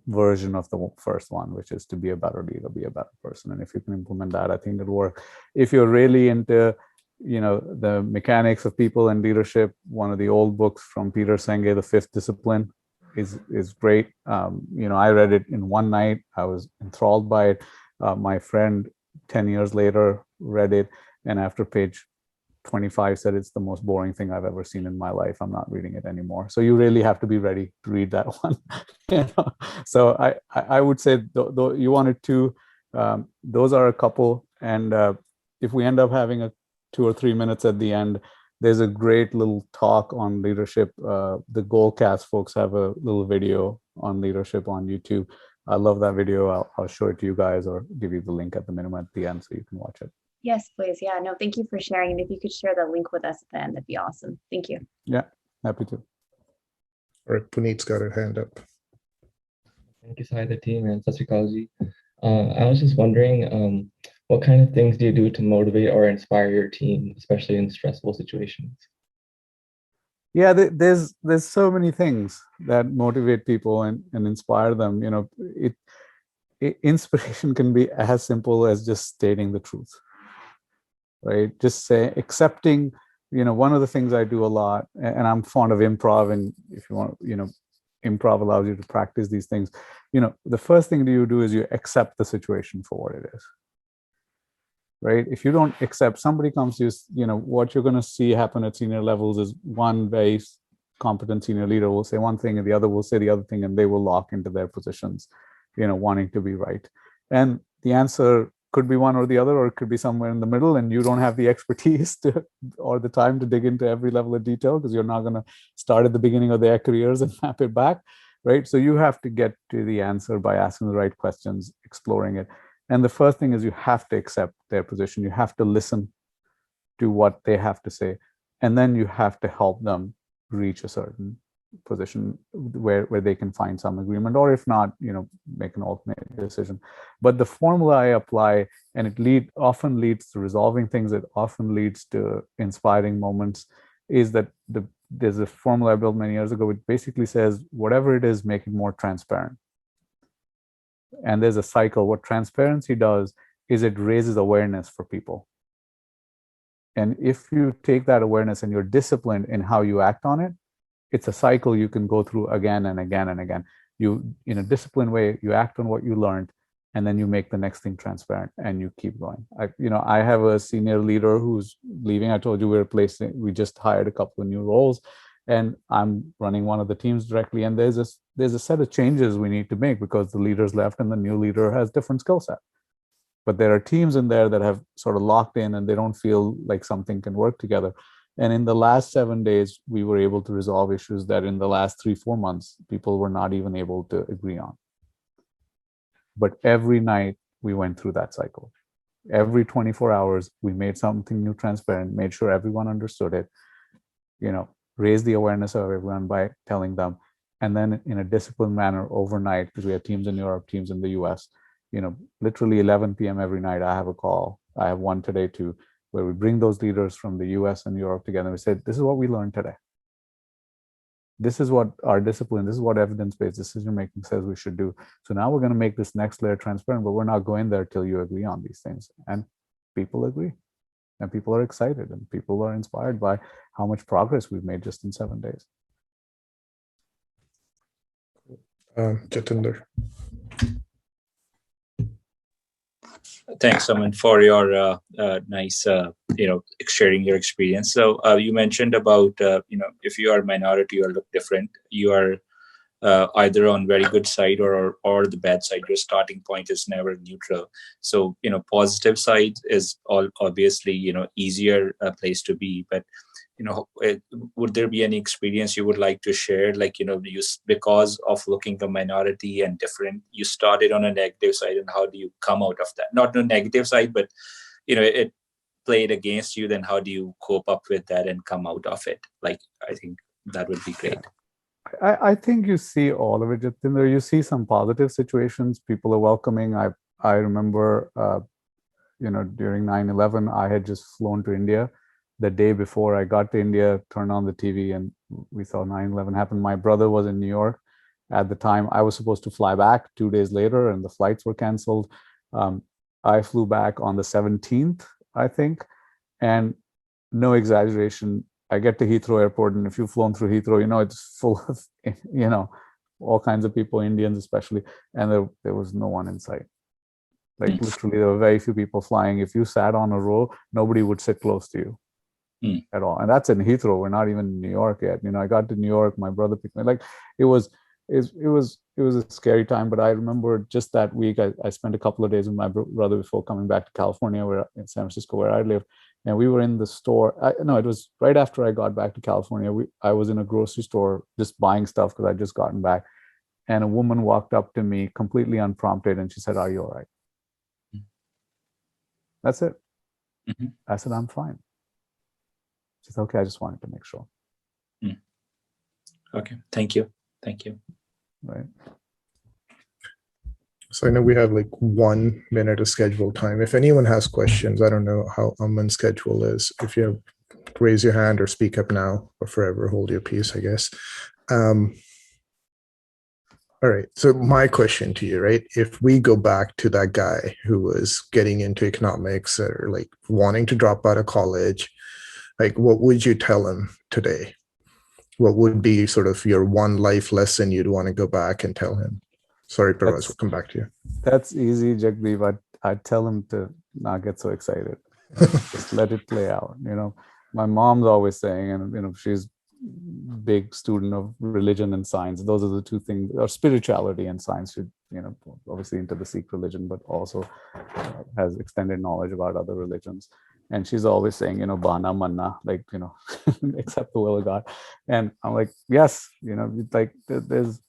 version of the first one, which is to be a better leader, be a better person. And if you can implement that, I think it'll work. If you're really into, the mechanics of people and leadership, one of the old books from Peter Senge, The Fifth Discipline, is great. I read it in one night. I was enthralled by it. My friend 10 years later read it, and after page 25 said it's the most boring thing I've ever seen in my life. I'm not reading it anymore. So you really have to be ready to read that one. So I would say you wanted to, those are a couple. And if we end up having a 2 or 3 minutes at the end, there's a great little talk on leadership. The Goalcast folks have a little video on leadership on YouTube. I love that video. I'll show it to you guys, or give you the link at the minimum at the end so you can watch it. Yes, please. Yeah, no, thank you for sharing. And if you could share the link with us at the end, that'd be awesome. Thank you. Yeah, happy to. All right, Puneet's got her hand up. Thank you, Sahaita team, and Sat Sri Akal ji. I was just wondering, what kind of things do you do to motivate or inspire your team, especially in stressful situations? Yeah, there's so many things that motivate people and inspire them. Inspiration can be as simple as just stating the truth, right? Just say accepting. One of the things I do a lot, and I'm fond of improv, and if you want, improv allows you to practice these things. The first thing that you do is you accept the situation for what it is, right? If you don't accept, somebody comes to you, what you're going to see happen at senior levels is one very competent senior leader will say one thing and the other will say the other thing, and they will lock into their positions, wanting to be right. And the answer could be one or the other, or it could be somewhere in the middle, and you don't have the expertise or the time to dig into every level of detail because you're not going to start at the beginning of their careers and map it back, right? So you have to get to the answer by asking the right questions, exploring it. And the first thing is you have to accept their position. You have to listen to what they have to say. And then you have to help them reach a certain position where they can find some agreement, or if not, make an alternate decision. But the formula I apply, and it often leads to resolving things, it often leads to inspiring moments, is that there's a formula I built many years ago. It basically says, whatever it is, make it more transparent. And there's a cycle. What transparency does is it raises awareness for people. And if you take that awareness and you're disciplined in how you act on it, it's a cycle you can go through again and again and again. You, in a disciplined way, you act on what you learned, and then you make the next thing transparent, and you keep going. I have a senior leader who's leaving. I told you we just hired a couple of new roles, and I'm running one of the teams directly. And there's a set of changes we need to make because the leader's left and the new leader has different skill set. But there are teams in there that have sort of locked in and they don't feel like something can work together. And in the last 7 days, we were able to resolve issues that in the last 3-4 months, people were not even able to agree on. But every night we went through that cycle. Every 24 hours, we made something new transparent, made sure everyone understood it, raised the awareness of everyone by telling them. And then in a disciplined manner overnight, because we have teams in Europe, teams in the US, literally 11 p.m. every night, I have a call. I have one today too, where we bring those leaders from the US and Europe together. We said, this is what we learned today. This is what our discipline, this is what evidence-based decision making says we should do. So now we're going to make this next layer transparent, but we're not going there till you agree on these things. And people agree. And people are excited, and people are inspired by how much progress we've made just in 7 days. Jatinder. Thanks, Aman, for your nice, sharing your experience. So you mentioned about, if you are a minority or look different, you are either on very good side or the bad side. Your starting point is never neutral. So, positive side is obviously, easier place to be. But, would there be any experience you would like to share? Like, because of looking a minority and different, you started on a negative side, and how do you come out of that? Not the negative side, but, it played against you. Then how do you cope up with that and come out of it? Like, I think that would be great. I think you see all of it, Jatinder. You see some positive situations. People are welcoming. I remember, during 9/11, I had just flown to India. The day before I got to India, turned on the TV, and we saw 9/11 happen. My brother was in New York at the time. I was supposed to fly back 2 days later, and the flights were canceled. I flew back on the 17th, I think, and no exaggeration, I get to Heathrow Airport, and if you've flown through Heathrow, it's full of, all kinds of people, Indians especially, and there was no one in sight. Like literally, there were very few people flying. If you sat on a row, nobody would sit close to you at all. And that's in Heathrow. We're not even in New York yet. I got to New York, my brother picked me. Like it was a scary time. But I remember just that week, I spent a couple of days with my brother before coming back to California, in San Francisco, where I live. And we were in the store. It was right after I got back to California. I was in a grocery store just buying stuff because I'd just gotten back. And a woman walked up to me completely unprompted, and she said, "Are you all right?" That's it. Mm-hmm. I said, "I'm fine." She said, "Okay, I just wanted to make sure." Okay, thank you. Right. So I know we have like 1 minute of scheduled time. If anyone has questions, I don't know how Aman's schedule is. If you have raise your hand or speak up now or forever hold your peace, I guess. All right. So my question to you, right? If we go back to that guy who was getting into economics or like wanting to drop out of college, like what would you tell him today? What would be sort of your one life lesson you'd want to go back and tell him? Sorry, Pervaz, we'll come back to you. That's easy, Jagdeep. I'd tell him to not get so excited. Just let it play out. My mom's always saying, and she's big student of religion and science. Those are the two things, or spirituality and science. Should obviously into the Sikh religion, but also has extended knowledge about other religions. And she's always saying, bana manna, like accept the will of God. And I'm like, yes, like there's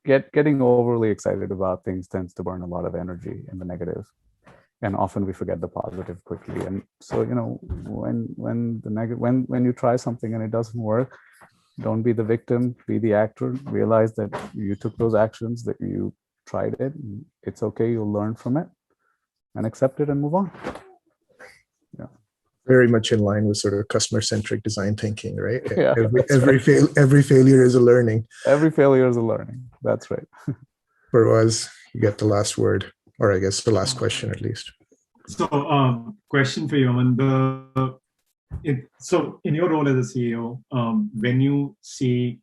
getting overly excited about things tends to burn a lot of energy in the negative. And often we forget the positive quickly. And so, when you try something and it doesn't work, don't be the victim, be the actor. Realize that you took those actions, that you tried it. It's okay. You'll learn from it and accept it and move on. Yeah. Very much in line with sort of customer-centric design thinking, right? Yeah, every failure is a learning. Every failure is a learning. That's right. Pervaz, you get the last word. Or I guess the last question, at least. So, question for you, Aman. So, in your role as a CEO, when you see,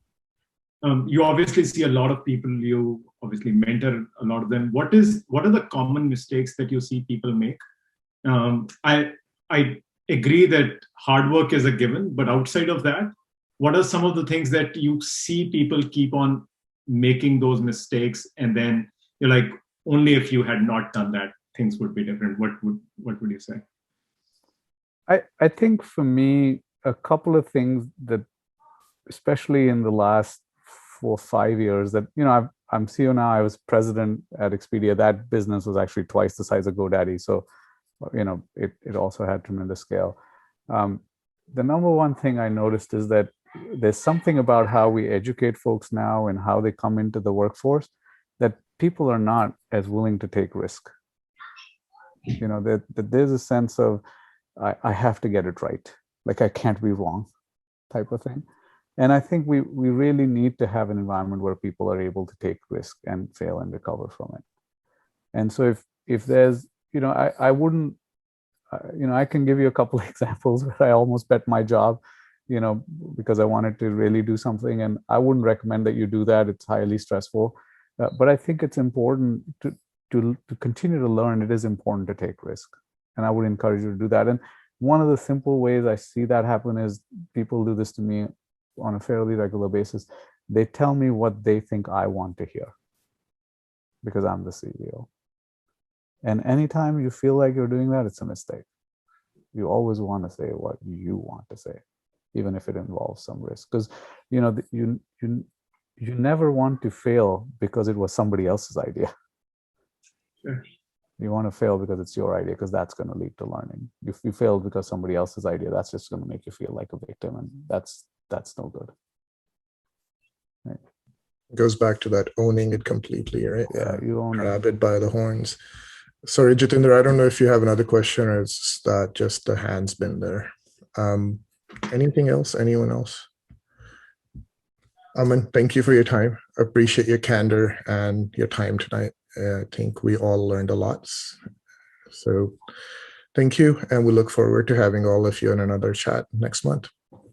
you obviously see a lot of people. You obviously mentor a lot of them. What are the common mistakes that you see people make? I agree that hard work is a given, but outside of that, what are some of the things that you see people keep on making those mistakes, and then you're like, only if you had not done that, things would be different. What would you say? I think for me, a couple of things that, especially in the last 4 or 5 years, that I'm CEO now. I was president at Expedia. That business was actually twice the size of GoDaddy, so it also had tremendous scale. The number one thing I noticed is that there's something about how we educate folks now and how they come into the workforce that people are not as willing to take risk. That there's a sense of I have to get it right, like I can't be wrong, type of thing. And I think we really need to have an environment where people are able to take risk and fail and recover from it. And so if there's I wouldn't I can give you a couple of examples where I almost bet my job because I wanted to really do something, and I wouldn't recommend that you do that. It's highly stressful. But I think it's important to continue to learn. It is important to take risk. And I would encourage you to do that. And one of the simple ways I see that happen is people do this to me on a fairly regular basis. They tell me what they think I want to hear because I'm the CEO. And anytime you feel like you're doing that, it's a mistake. You always want to say what you want to say, even if it involves some risk. Because you never want to fail because it was somebody else's idea. Sure. You want to fail because it's your idea, because that's going to lead to learning. If you failed because somebody else's idea, that's just going to make you feel like a victim, and that's no good. Right. It goes back to that owning it completely, right? Yeah, you own it. Grab it by the horns. Sorry, Jitendra, I don't know if you have another question or it's that just the hand's been there. Anything else? Anyone else? Aman, thank you for your time. Appreciate your candor and your time tonight. I think we all learned a lot. So thank you. And we look forward to having all of you in another chat next month.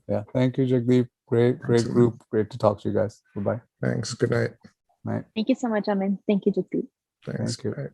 Yeah. Thank you, Jagdeep. Great group. Great to talk to you guys. Goodbye. Thanks. Good night. Night. Thank you so much, Aman. Thank you, Jagdeep. Thanks. Thank you. Good night.